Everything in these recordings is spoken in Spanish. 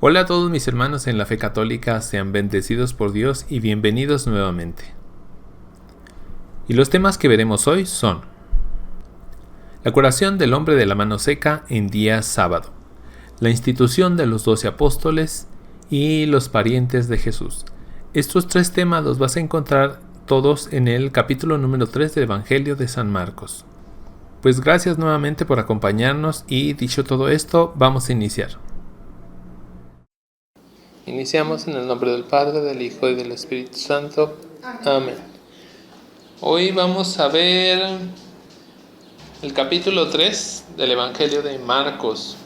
Hola a todos mis hermanos en la fe católica, sean bendecidos por Dios y bienvenidos nuevamente. Y los temas que veremos hoy son: la curación del hombre de la mano seca en día sábado, la institución de los 12 apóstoles y los parientes de Jesús. Estos tres temas los vas a encontrar todos en el capítulo número 3 del Evangelio de San Marcos. Pues gracias nuevamente por acompañarnos y dicho todo esto, vamos a iniciar. Iniciamos en el nombre del Padre, del Hijo y del Espíritu Santo. Amén. Hoy vamos a ver el capítulo 3 del Evangelio de Marcos.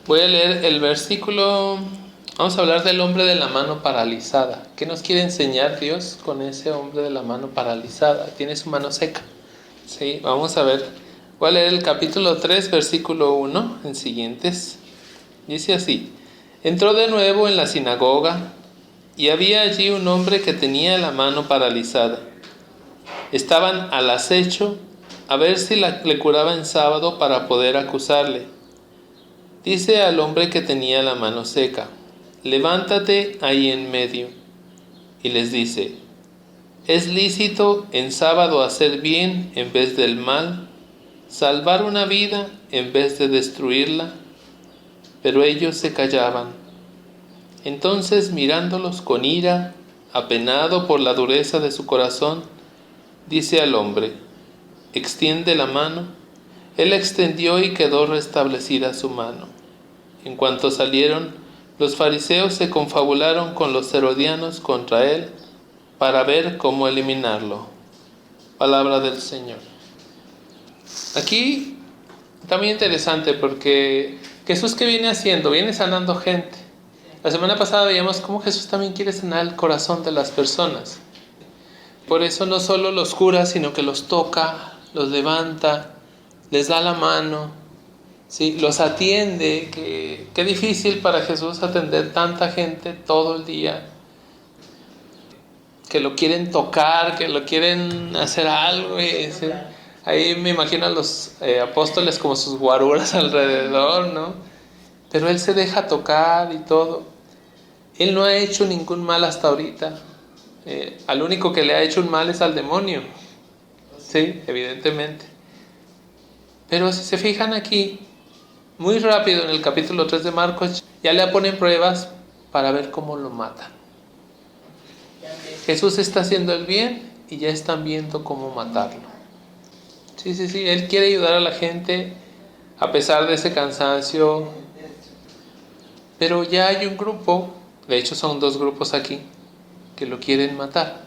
Voy a leer el versículo. Vamos a hablar del hombre de la mano paralizada. ¿Qué nos quiere enseñar Dios con ese hombre de la mano paralizada? Tiene su mano seca. Sí, vamos a ver. Voy a leer el capítulo 3, versículo 1 en siguientes. Dice así: Entró de nuevo en la sinagoga, y había allí un hombre que tenía la mano paralizada. Estaban al acecho a ver si le curaba en sábado para poder acusarle. Dice al hombre que tenía la mano seca: levántate ahí en medio. Y les dice: ¿es lícito en sábado hacer bien en vez del mal, salvar una vida en vez de destruirla? Pero ellos se callaban. Entonces, mirándolos con ira, apenado por la dureza de su corazón, dice al hombre: extiende la mano. Él extendió y quedó restablecida su mano. En cuanto salieron, los fariseos se confabularon con los herodianos contra él para ver cómo eliminarlo. Palabra del Señor. Aquí está muy interesante porque Jesús, ¿qué viene haciendo? Viene sanando gente. La semana pasada veíamos cómo Jesús también quiere sanar el corazón de las personas. Por eso no solo los cura, sino que los toca, los levanta, les da la mano, ¿sí? Los atiende. Qué difícil para Jesús atender tanta gente todo el día, que lo quieren tocar, que lo quieren hacer algo. ¿Sí? Ahí me imagino a los apóstoles como sus guaruras alrededor, ¿no? Pero Él se deja tocar y todo. Él no ha hecho ningún mal hasta ahorita. Al único que le ha hecho un mal es al demonio. Sí, evidentemente. Pero si se fijan aquí, muy rápido en el capítulo 3 de Marcos, ya le ponen pruebas para ver cómo lo matan. Jesús está haciendo el bien y ya están viendo cómo matarlo. Sí, Él quiere ayudar a la gente a pesar de ese cansancio. Pero ya hay un grupo, de hecho son dos grupos aquí, que lo quieren matar.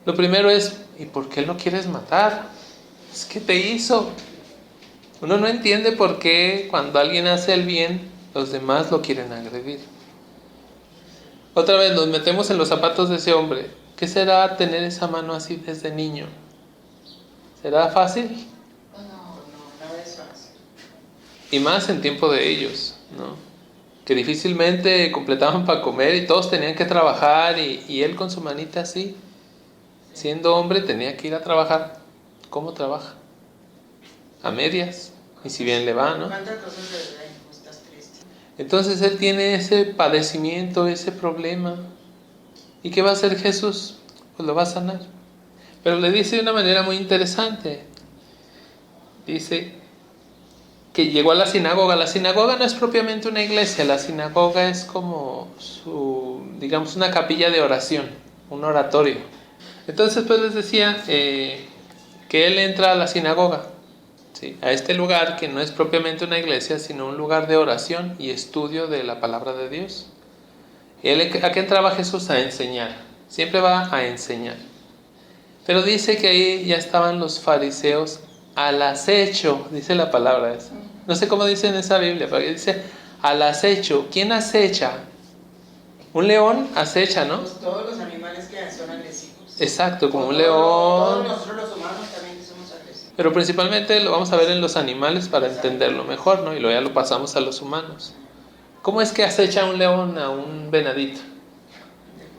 Lo primero es: ¿y por qué lo quieres matar? ¿Qué te hizo? Uno no entiende por qué cuando alguien hace el bien, los demás lo quieren agredir. Otra vez nos metemos en los zapatos de ese hombre. ¿Qué será tener esa mano así desde niño? ¿Será fácil? No es fácil. Y más en tiempo de ellos, ¿no? Que difícilmente completaban para comer y todos tenían que trabajar, y él con su manita así, siendo hombre, tenía que ir a trabajar. ¿Cómo trabaja? A medias, y si bien le va, ¿no? ¿Cuántas cosas de verdad injustas, tristes? Entonces él tiene ese padecimiento, ese problema. ¿Y qué va a hacer Jesús? Pues lo va a sanar. Pero le dice de una manera muy interesante. Dice que llegó a la sinagoga. La sinagoga no es propiamente una iglesia. La sinagoga es como digamos, una capilla de oración, un oratorio. Entonces pues les decía que él entra a la sinagoga, ¿sí? A este lugar que no es propiamente una iglesia, sino un lugar de oración y estudio de la palabra de Dios. ¿A qué entraba Jesús? A enseñar. Siempre va a enseñar. Pero dice que ahí ya estaban los fariseos al acecho, dice la palabra esa. No sé cómo dice en esa Biblia, pero dice al acecho. ¿Quién acecha? Un león acecha, ¿no? Pues todos los animales que son agresivos. Exacto, como un Todos león. nosotros los humanos también somos agresivos. Pero principalmente lo vamos a ver en los animales para entenderlo mejor, ¿no? Y luego ya lo pasamos a los humanos. ¿Cómo es que acecha un león a un venadito?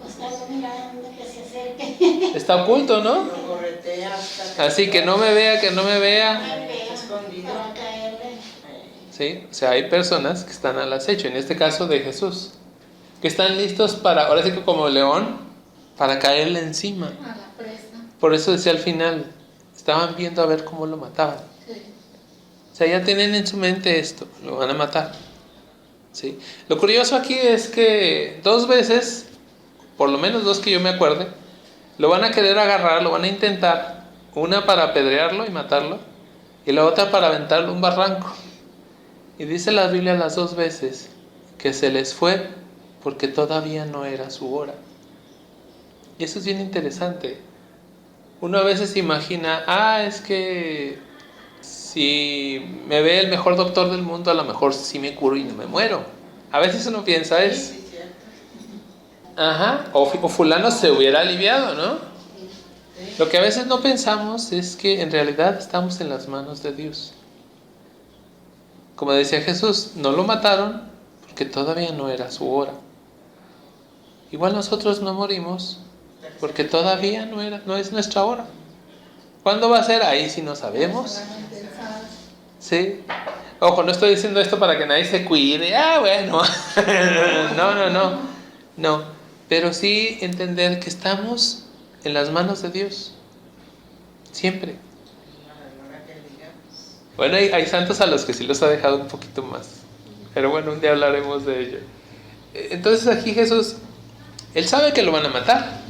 Está mirando que se acerque. Está oculto, ¿no? Lo corretea hasta Así que no me vea, que no me vea. escondido. Para caerle. ¿sí? O sea, hay personas que están al acecho, en este caso de Jesús, que están listos para, ahora sí que como león, para caerle encima. A la presa. Por eso decía al final, estaban viendo a ver cómo lo mataban. Sí. O sea, ya tienen en su mente esto, lo van a matar. ¿Sí? Lo curioso aquí es que 2 veces, por lo menos 2 que yo me acuerde, lo van a querer agarrar, lo van a intentar. Una para apedrearlo y matarlo, y la otra para aventarlo a un barranco. Y dice la Biblia las 2 veces que se les fue porque todavía no era su hora. Y eso es bien interesante. Uno a veces imagina, es que si me ve el mejor doctor del mundo, a lo mejor sí me curo y no me muero. A veces uno piensa Sí, eso. sí, cierto. O fulano se hubiera aliviado, ¿no? Sí. Lo que a veces no pensamos es que en realidad estamos en las manos de Dios. Como decía Jesús, no lo mataron porque todavía no era su hora. Igual nosotros no morimos porque todavía no es nuestra hora. ¿Cuándo va a ser? Ahí sí no sabemos. Solamente sabe. Sí. Ojo, no estoy diciendo esto para que nadie se cuide. Bueno. No. Pero sí entender que estamos en las manos de Dios. Siempre. Ahora que digamos. Bueno, hay santos a los que sí los ha dejado un poquito más. Pero bueno, un día hablaremos de ello. Entonces aquí Jesús, Él sabe que lo van a matar.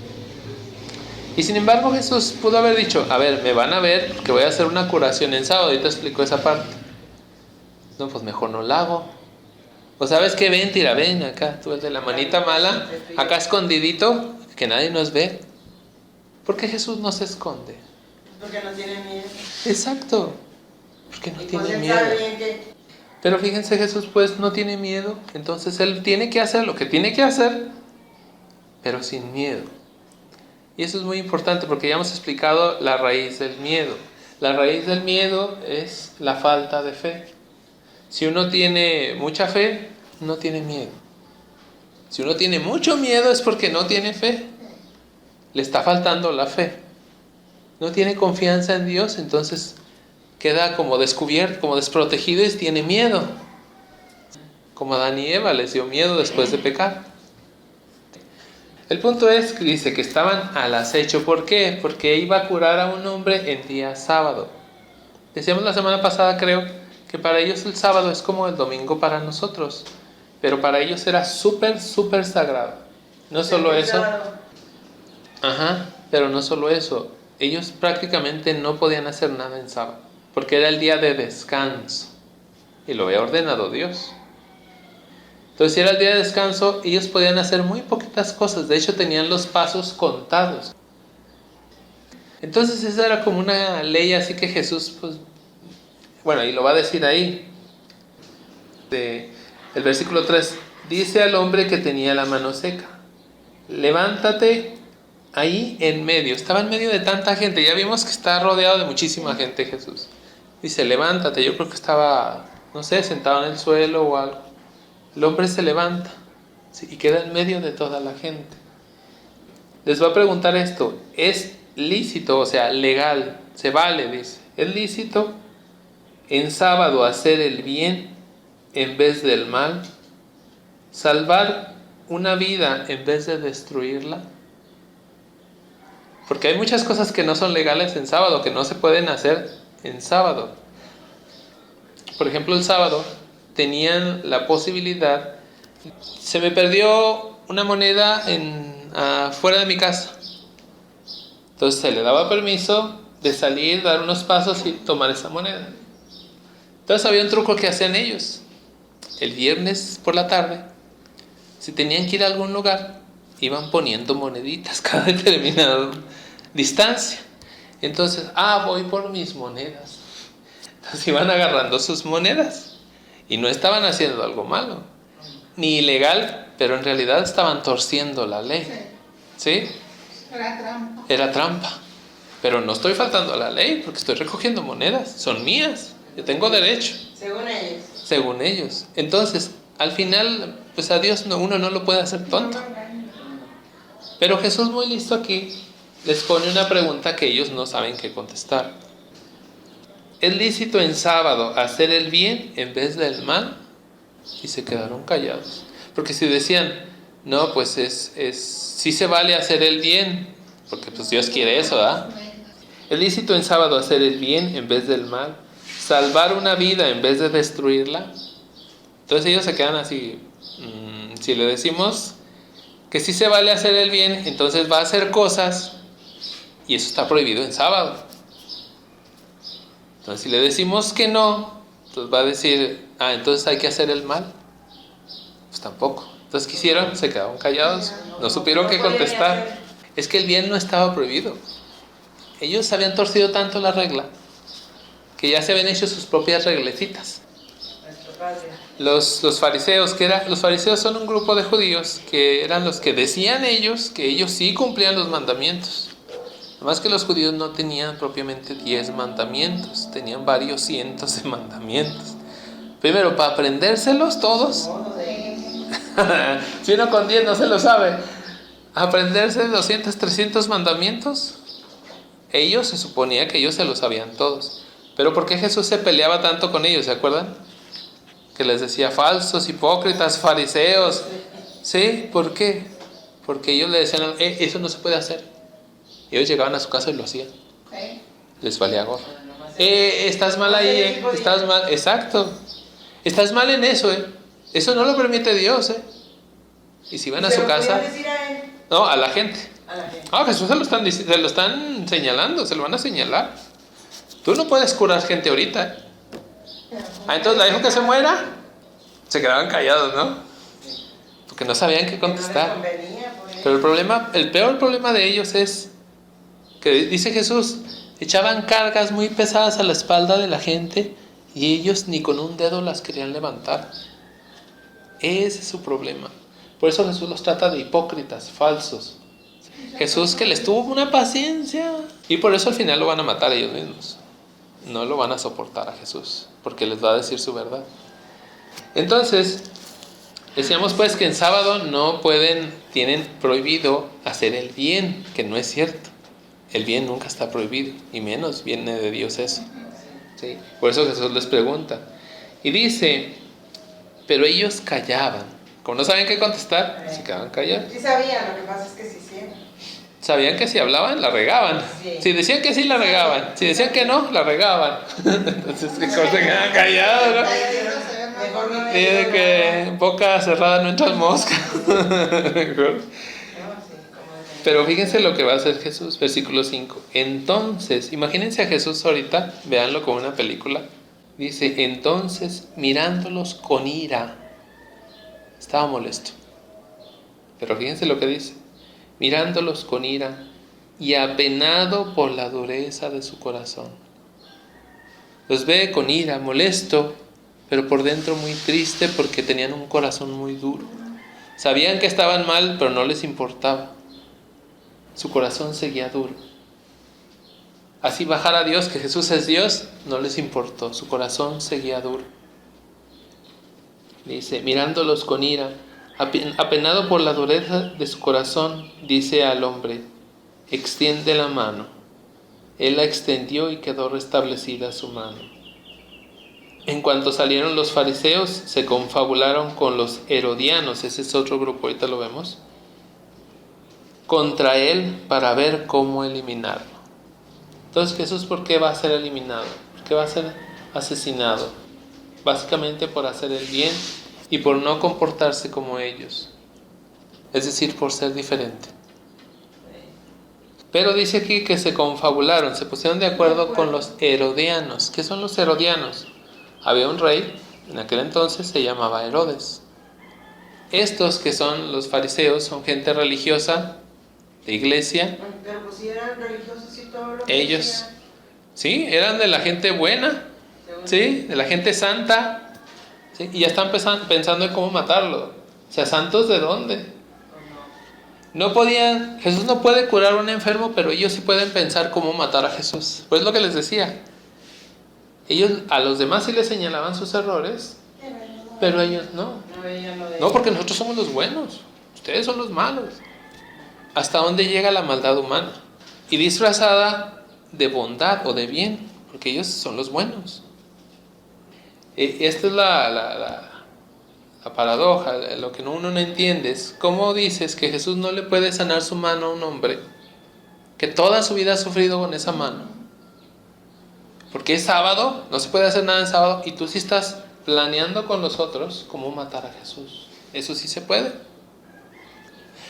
Y sin embargo Jesús pudo haber dicho, a ver, me van a ver porque voy a hacer una curación en sábado. Y te explico esa parte. No, pues mejor no la hago. O sabes que ven acá, tú el de la manita mala, acá escondidito, que nadie nos ve. Porque Jesús no se esconde. Porque no tiene miedo. Exacto, porque no Y tiene pues él miedo. sabe bien que Pero fíjense, Jesús pues no tiene miedo, entonces Él tiene que hacer lo que tiene que hacer, pero sin miedo. Y eso es muy importante porque ya hemos explicado la raíz del miedo. La raíz del miedo es la falta de fe. Si uno tiene mucha fe, no tiene miedo. Si uno tiene mucho miedo es porque no tiene fe. Le está faltando la fe. No tiene confianza en Dios, entonces queda como descubierto, como desprotegido y tiene miedo. Como Adán y Eva les dio miedo después de pecar. El punto es que dice que estaban al acecho. ¿Por qué? Porque iba a curar a un hombre el día sábado. Decíamos la semana pasada, creo, que para ellos el sábado es como el domingo para nosotros. Pero para ellos era súper sagrado. No solo eso. Pero no solo eso. Ellos prácticamente no podían hacer nada en sábado. Porque era el día de descanso. Y lo había ordenado Dios. Entonces, si era el día de descanso, ellos podían hacer muy poquitas cosas. De hecho, tenían los pasos contados. Entonces, esa era como una ley así que Jesús, pues, bueno, y lo va a decir ahí. El versículo 3, dice al hombre que tenía la mano seca, levántate ahí en medio. Estaba en medio de tanta gente. Ya vimos que está rodeado de muchísima gente Jesús. Dice, levántate. Yo creo que estaba, no sé, sentado en el suelo o algo. El hombre se levanta, ¿sí? Y queda en medio de toda la gente. Les voy a preguntar esto, ¿es lícito, o sea, legal, se vale, dice, ¿es lícito en sábado hacer el bien en vez del mal? ¿Salvar una vida en vez de destruirla? Porque hay muchas cosas que no son legales en sábado, que no se pueden hacer en sábado. Por ejemplo, el sábado tenían la posibilidad, se me perdió una moneda fuera de mi casa. Entonces se le daba permiso de salir, dar unos pasos y tomar esa moneda. Entonces había un truco que hacían ellos. El viernes por la tarde, si tenían que ir a algún lugar, iban poniendo moneditas cada determinada distancia. Entonces, voy por mis monedas. Entonces iban agarrando sus monedas. Y no estaban haciendo algo malo, ni ilegal, pero en realidad estaban torciendo la ley. ¿Sí? Era trampa. Era trampa. Pero no estoy faltando a la ley porque estoy recogiendo monedas. Son mías. Yo tengo derecho. Según ellos. Entonces, al final, pues a Dios uno no lo puede hacer tonto. Pero Jesús, muy listo aquí, les pone una pregunta que ellos no saben qué contestar. ¿es lícito en sábado hacer el bien en vez del mal? Y se quedaron callados. Porque si decían, no, pues sí se vale hacer el bien, porque pues Dios quiere eso, ¿verdad? ¿Es lícito en sábado hacer el bien en vez del mal? ¿Salvar una vida en vez de destruirla? Entonces ellos se quedan así. Si le decimos que sí se vale hacer el bien, entonces va a hacer cosas y eso está prohibido en sábado. Entonces si le decimos que no, entonces va a decir, entonces hay que hacer el mal. Pues tampoco. Entonces ¿qué hicieron? Se quedaron callados, no supieron qué contestar. Es que el bien no estaba prohibido. Ellos habían torcido tanto la regla que ya se habían hecho sus propias reglecitas. Los fariseos, los fariseos son un grupo de judíos que eran los que decían ellos que ellos sí cumplían los mandamientos. Además que los judíos no tenían propiamente 10 mandamientos, tenían varios cientos de mandamientos. Primero, para aprendérselos todos, si uno con 10 no se lo sabe, aprenderse 200, 300 mandamientos, ellos se suponía que ellos se los sabían todos. Pero ¿por qué Jesús se peleaba tanto con ellos? ¿Se acuerdan? Que les decía falsos, hipócritas, fariseos. ¿Sí? ¿Por qué? Porque ellos le decían, eso no se puede hacer. Ellos llegaban a su casa y lo hacían. Les valía gorro. Estás mal ahí, estás mal. Exacto. Estás mal en eso, Eso no lo permite Dios, Y si van a su casa... No, a la gente. Jesús se lo están señalando, se lo van a señalar. Tú no puedes curar gente ahorita. Entonces la dijo que se muera. Se quedaban callados, ¿no? Porque no sabían qué contestar. Pero el peor problema de ellos es que dice Jesús, echaban cargas muy pesadas a la espalda de la gente y ellos ni con un dedo las querían levantar. Ese es su problema. Por eso Jesús los trata de hipócritas, falsos. Jesús que les tuvo una paciencia. Y por eso al final lo van a matar ellos mismos. No lo van a soportar a Jesús, porque les va a decir su verdad. Entonces, decíamos pues que en sábado tienen prohibido hacer el bien, que no es cierto. El bien nunca está prohibido, y menos viene de Dios eso. ¿Sí? Por eso Jesús les pregunta. Y dice, pero ellos callaban. Como no sabían qué contestar, se quedaban callados. Sí sabían, lo que pasa es que sí hicieron. Sabían que si hablaban, la regaban. Sí. Si decían que sí, la regaban. Si decían que no, la regaban. Entonces se quedaban callados, ¿no? Y de que boca cerrada no entran moscas. Pero fíjense lo que va a hacer Jesús, versículo 5. Entonces, imagínense a Jesús ahorita, véanlo como una película. Dice, entonces, mirándolos con ira, estaba molesto. Pero fíjense lo que dice. Mirándolos con ira y apenado por la dureza de su corazón. Los ve con ira, molesto, pero por dentro muy triste porque tenían un corazón muy duro. Sabían que estaban mal, pero no les importaba. Su corazón seguía duro. Así bajar a Dios, que Jesús es Dios, no les importó. Su corazón seguía duro. Dice, mirándolos con ira, apenado por la dureza de su corazón, dice al hombre, extiende la mano. Él la extendió y quedó restablecida su mano. En cuanto salieron los fariseos, se confabularon con los herodianos, ese es otro grupo, ahorita lo vemos, contra él para ver cómo eliminarlo. Entonces, Jesús, ¿por qué va a ser eliminado? ¿Por qué va a ser asesinado? Básicamente por hacer el bien y por no comportarse como ellos. Es decir, por ser diferente. Pero dice aquí que se confabularon, se pusieron de acuerdo con los herodianos. ¿Qué son los herodianos? Había un rey, en aquel entonces se llamaba Herodes. Estos que son los fariseos son gente religiosa, de iglesia. Pero pues si eran religiosos y todo lo que Ellos, decían. sí, eran de la gente buena, sí, de la gente santa, ¿sí? Y ya están pensando en cómo matarlo. O sea, ¿santos de dónde? No podían, Jesús no puede curar a un enfermo, pero ellos sí pueden pensar cómo matar a Jesús. Pues lo que les decía. Ellos a los demás sí les señalaban sus errores, pero ellos no. No, porque nosotros somos los buenos, ustedes son los malos. ¿Hasta dónde llega la maldad humana? Y disfrazada de bondad o de bien. porque ellos son los buenos. Esta es la paradoja, lo que uno no entiende es cómo dices que Jesús no le puede sanar su mano a un hombre que toda su vida ha sufrido con esa mano. Porque es sábado, no se puede hacer nada en sábado, y tú sí estás planeando con los otros cómo matar a Jesús. Eso sí se puede.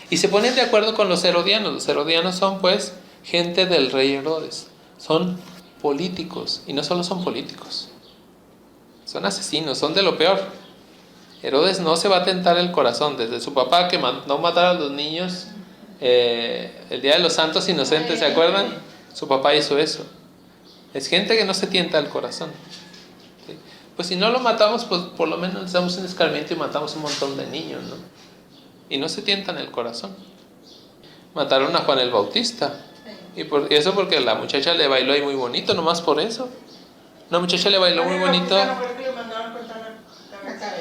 Y se ponen de acuerdo con los herodianos. Los herodianos son pues gente del rey Herodes. Son políticos, y no solo son políticos, son asesinos, son de lo peor. Herodes no se va a tentar el corazón, desde su papá que mandó matar a los niños el día de los santos inocentes, ¿se acuerdan? Su papá hizo eso. Es gente que no se tienta el corazón, ¿sí? Pues si no lo matamos, pues por lo menos les damos un escarmiento y matamos un montón de niños, ¿no? Y no se tientan el corazón. Mataron a Juan el Bautista, y por eso porque la muchacha le bailó ahí muy bonito, nomás por eso. Una muchacha le bailó muy bonito.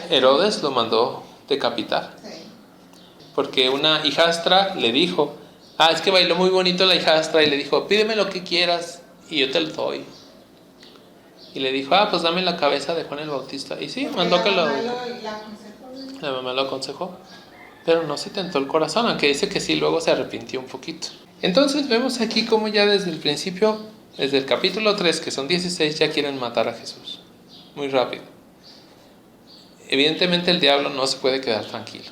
Herodes lo mandó decapitar. Porque una hijastra le dijo, es que bailó muy bonito la hijastra, y le dijo, pídeme lo que quieras y yo te lo doy. Y le dijo, pues dame la cabeza de Juan el Bautista. Y sí, mandó que lo... La mamá lo aconsejó, pero no se tentó el corazón, aunque dice que sí, luego se arrepintió un poquito. Entonces vemos aquí como ya desde el principio, desde el capítulo 3, que son 16, ya quieren matar a Jesús. Muy rápido. Evidentemente el diablo no se puede quedar tranquilo,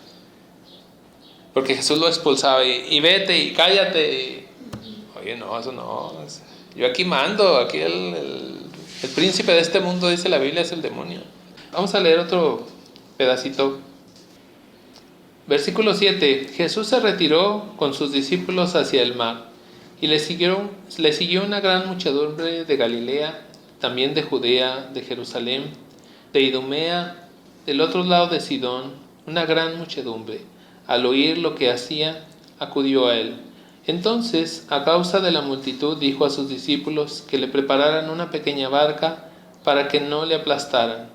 porque Jesús lo expulsaba y vete y cállate. Oye, no, eso no. Yo aquí mando, aquí el príncipe de este mundo, dice la Biblia, es el demonio. Vamos a leer otro pedacito. Versículo 7. Jesús se retiró con sus discípulos hacia el mar, y le siguió una gran muchedumbre de Galilea, también de Judea, de Jerusalén, de Idumea, del otro lado de Sidón, una gran muchedumbre. Al oír lo que hacía, acudió a él. Entonces, a causa de la multitud, dijo a sus discípulos que le prepararan una pequeña barca para que no le aplastaran,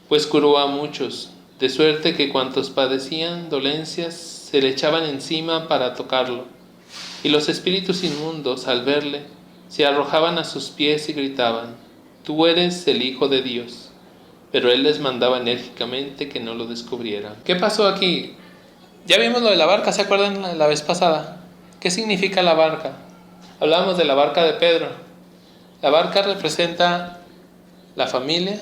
pues curó a muchos, de suerte que cuantos padecían dolencias se le echaban encima para tocarlo. Y los espíritus inmundos, al verle, se arrojaban a sus pies y gritaban, «Tú eres el Hijo de Dios». Pero él les mandaba enérgicamente que no lo descubrieran. ¿Qué pasó aquí? Ya vimos lo de la barca, ¿se acuerdan la vez pasada? ¿Qué significa la barca? Hablamos de la barca de Pedro. La barca representa la familia,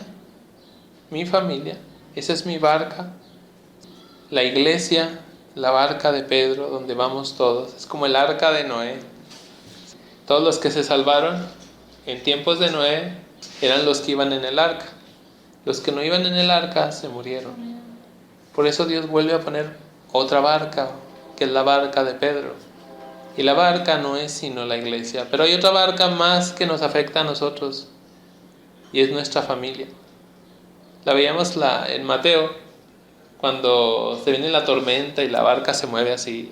mi familia, esa es mi barca. La iglesia, la barca de Pedro, donde vamos todos, es como el arca de Noé. Todos los que se salvaron en tiempos de Noé eran los que iban en el arca. Los que no iban en el arca se murieron. Por eso Dios vuelve a poner otra barca, que es la barca de Pedro. Y la barca no es sino la iglesia. Pero hay otra barca más que nos afecta a nosotros, y es nuestra familia. La veíamos en Mateo, cuando se viene la tormenta y la barca se mueve así.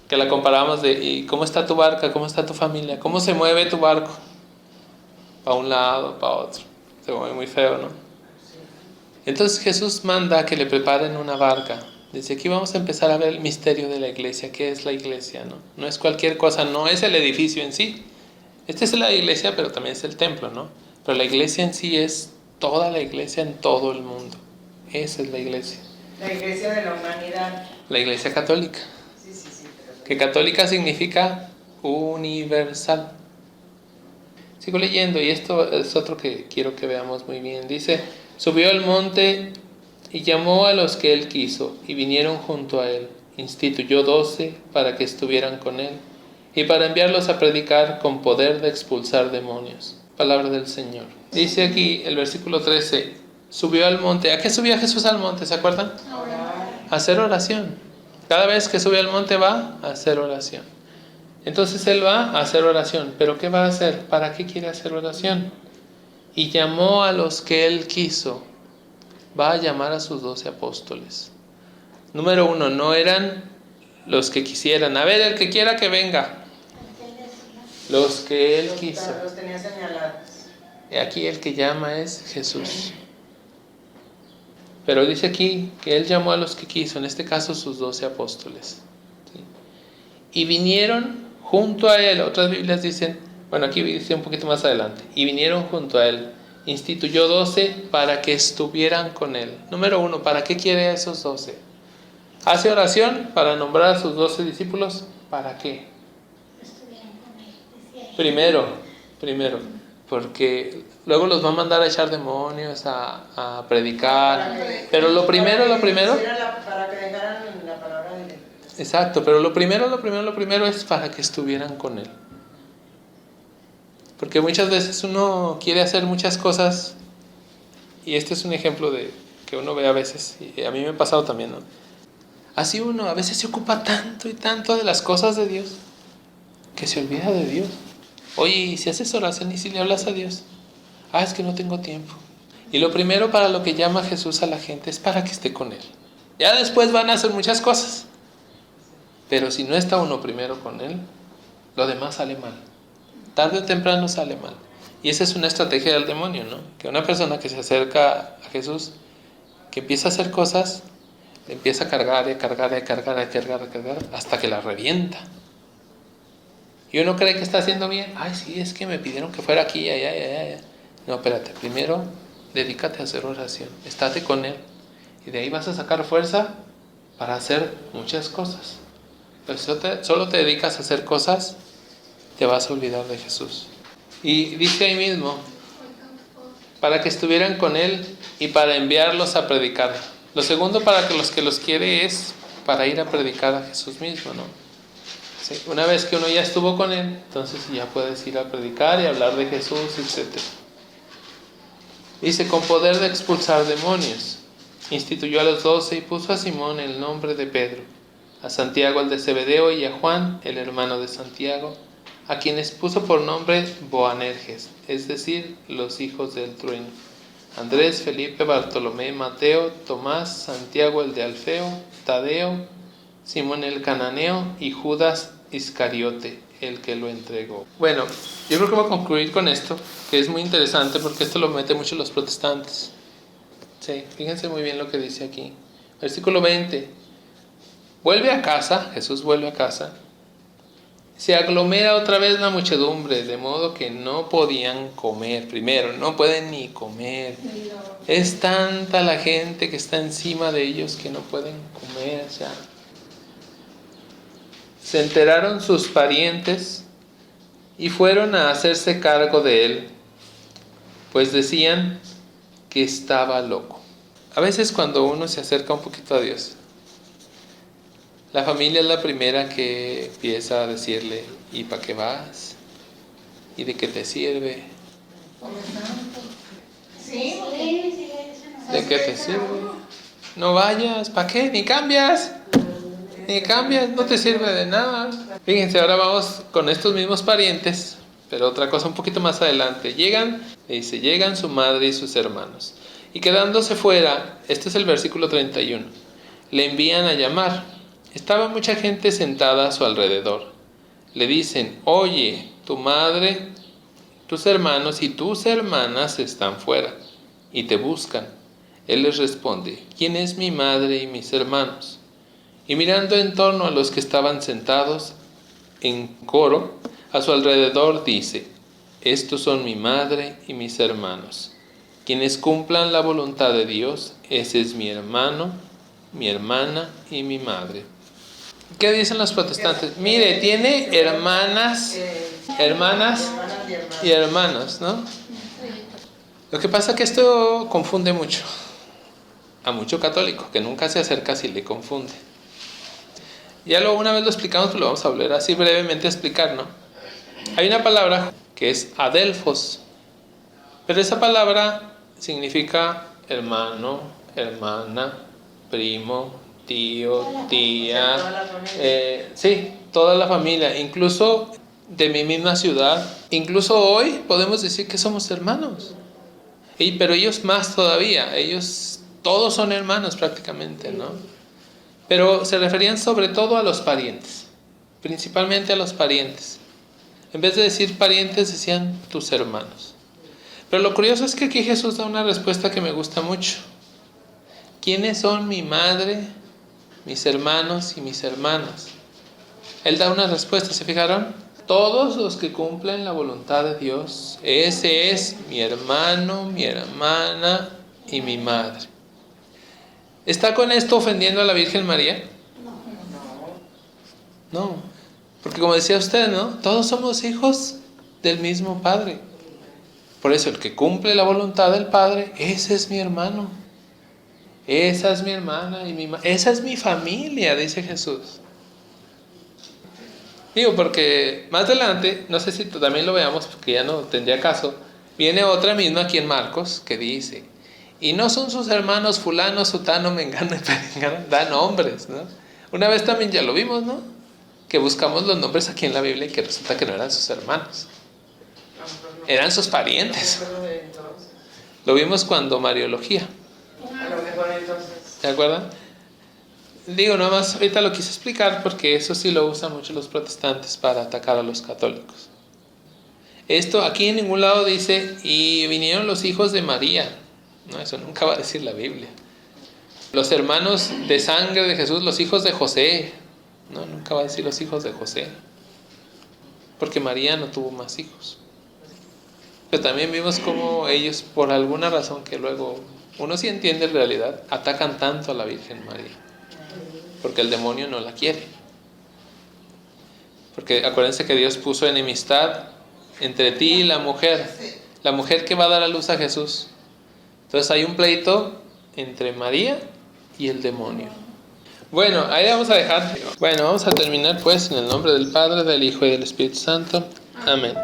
Que la comparábamos ¿y cómo está tu barca? ¿Cómo está tu familia? ¿Cómo se mueve tu barco? Para un lado, para otro. Se mueve muy feo, ¿no? Entonces Jesús manda que le preparen una barca. Dice, aquí vamos a empezar a ver el misterio de la iglesia. ¿Qué es la iglesia? No es cualquier cosa, no es el edificio en sí. Esta es la iglesia, pero también es el templo, ¿no? Pero la iglesia en sí es toda la iglesia en todo el mundo. Esa es la iglesia. La iglesia de la humanidad. La iglesia católica. Sí. Que católica significa universal. Sigo leyendo, y esto es otro que quiero que veamos muy bien. Dice, subió al monte y llamó a los que él quiso, y vinieron junto a él. Instituyó 12 para que estuvieran con él, y para enviarlos a predicar con poder de expulsar demonios. Palabra del Señor. Dice aquí el versículo 13, subió al monte. ¿A qué subía Jesús al monte? ¿Se acuerdan? A hacer oración. Cada vez que sube al monte va a hacer oración. Entonces él va a hacer oración. ¿Pero qué va a hacer? ¿Para qué quiere hacer oración? Y llamó a los que él quiso. Va a llamar a sus 12 apóstoles. Número 1, no eran los que quisieran. A ver, el que quiera que venga. Los que él quiso. Los tenía señalados. Y aquí el que llama es Jesús. Pero dice aquí que él llamó a los que quiso, en este caso sus 12 apóstoles. ¿Sí? Y vinieron junto a él. Otras Biblias dicen, Bueno, aquí dice un poquito más adelante. Y vinieron junto a él. Instituyó 12 para que estuvieran con él. Número 1, ¿para qué quiere a esos 12? Hace oración para nombrar a sus 12 discípulos. ¿Para qué? Primero, porque luego los va a mandar a echar demonios, a predicar. Pero lo primero. Para que dejaran la palabra de Dios. Exacto, pero lo primero es para que estuvieran con él. Porque muchas veces uno quiere hacer muchas cosas, y este es un ejemplo de que uno ve a veces, y a mí me ha pasado también, ¿no? Así uno a veces se ocupa tanto y tanto de las cosas de Dios, que se olvida de Dios. Oye, ¿y si haces oración y si le hablas a Dios? Es que no tengo tiempo. Y lo primero para lo que llama Jesús a la gente es para que esté con Él. Ya después van a hacer muchas cosas, pero si no está uno primero con Él, lo demás sale mal. Tarde o temprano sale mal. Y esa es una estrategia del demonio, ¿no? Que una persona que se acerca a Jesús, que empieza a hacer cosas, le empieza a cargar, hasta que la revienta. Y uno cree que está haciendo bien. Sí, es que me pidieron que fuera aquí, allá. No, espérate, primero dedícate a hacer oración. Estate con Él. Y de ahí vas a sacar fuerza para hacer muchas cosas. Pero si solo te dedicas a hacer cosas, te vas a olvidar de Jesús. Y dice ahí mismo, para que estuvieran con Él y para enviarlos a predicar. Lo segundo para que los quiere es para ir a predicar a Jesús mismo, ¿no? Sí, una vez que uno ya estuvo con Él, entonces ya puedes ir a predicar y hablar de Jesús, etc. Dice, con poder de expulsar demonios. Instituyó a los 12 y puso a Simón el nombre de Pedro, a Santiago el de Zebedeo y a Juan, el hermano de Santiago, a quienes puso por nombre Boanerges, es decir, los hijos del trueno. Andrés, Felipe, Bartolomé, Mateo, Tomás, Santiago el de Alfeo, Tadeo, Simón el cananeo y Judas Iscariote, el que lo entregó. Bueno, yo creo que voy a concluir con esto, que es muy interesante porque esto lo mete mucho los protestantes. Sí, fíjense muy bien lo que dice aquí. Versículo 20. Vuelve a casa, Jesús vuelve a casa. Se aglomera otra vez la muchedumbre, de modo que no podían comer. Primero, no pueden ni comer. Es tanta la gente que está encima de ellos que no pueden comer. Se enteraron sus parientes y fueron a hacerse cargo de él, pues decían que estaba loco. A veces cuando uno se acerca un poquito a Dios, la familia es la primera que empieza a decirle, ¿y para qué vas? ¿Y de qué te sirve? Sí, ¿De qué te sirve? No vayas, ¿para qué? Ni cambias, no te sirve de nada. Fíjense, ahora vamos con estos mismos parientes, pero otra cosa un poquito más adelante. Llegan su madre y sus hermanos. Y quedándose fuera, este es el versículo 31, le envían a llamar. Estaba mucha gente sentada a su alrededor. Le dicen, oye, tu madre, tus hermanos y tus hermanas están fuera y te buscan. Él les responde, ¿quién es mi madre y mis hermanos? Y mirando en torno a los que estaban sentados en coro, a su alrededor dice, estos son mi madre y mis hermanos. Quienes cumplan la voluntad de Dios, ese es mi hermano, mi hermana y mi madre. ¿Qué dicen los protestantes? Mire, tiene hermanas y hermanos, ¿no? Lo que pasa es que esto confunde mucho a mucho católico, que nunca se acerca si le confunde. Ya una vez lo explicamos, pero lo vamos a volver así brevemente a explicar, ¿no? Hay una palabra que es adelphos, pero esa palabra significa hermano, hermana, primo, tío, tía, toda la familia, incluso de mi misma ciudad. Incluso hoy podemos decir que somos hermanos, pero ellos más todavía, ellos todos son hermanos prácticamente, ¿no? Pero se referían sobre todo a los parientes, principalmente a los parientes. En vez de decir parientes, decían tus hermanos. Pero lo curioso es que aquí Jesús da una respuesta que me gusta mucho. ¿Quiénes son mi madre, mis hermanos y mis hermanas? Él da una respuesta, ¿se fijaron? todos los que cumplen la voluntad de Dios. Ese es mi hermano, mi hermana y mi madre. ¿Está con esto ofendiendo a la Virgen María? No, porque como decía usted, ¿no? Todos somos hijos del mismo Padre. Por eso el que cumple la voluntad del Padre, ese es mi hermano. Esa es mi hermana y esa es mi familia, dice Jesús. Digo, porque más adelante, no sé si también lo veamos, porque ya no tendría caso, viene otra misma aquí en Marcos que dice, y no son sus hermanos fulano, sutano, mengano y perengano, da nombres, ¿no? Una vez también ya lo vimos, ¿no? Que buscamos los nombres aquí en la Biblia y que resulta que no eran sus hermanos, eran sus parientes. Lo vimos cuando Mariología. A lo mejor entonces. ¿Se acuerdan? Digo, nada más ahorita lo quise explicar porque eso sí lo usan mucho los protestantes para atacar a los católicos. Esto aquí en ningún lado dice, y vinieron los hijos de María. No, eso nunca va a decir la Biblia. Los hermanos de sangre de Jesús, los hijos de José. No, nunca va a decir los hijos de José. Porque María no tuvo más hijos. Pero también vimos cómo ellos, por alguna razón que luego uno sí entiende en realidad, atacan tanto a la Virgen María. Porque el demonio no la quiere. Porque acuérdense que Dios puso enemistad entre ti y la mujer que va a dar a luz a Jesús. Entonces hay un pleito entre María y el demonio. Bueno, ahí vamos a dejar. Bueno, vamos a terminar pues en el nombre del Padre, del Hijo y del Espíritu Santo. Amén.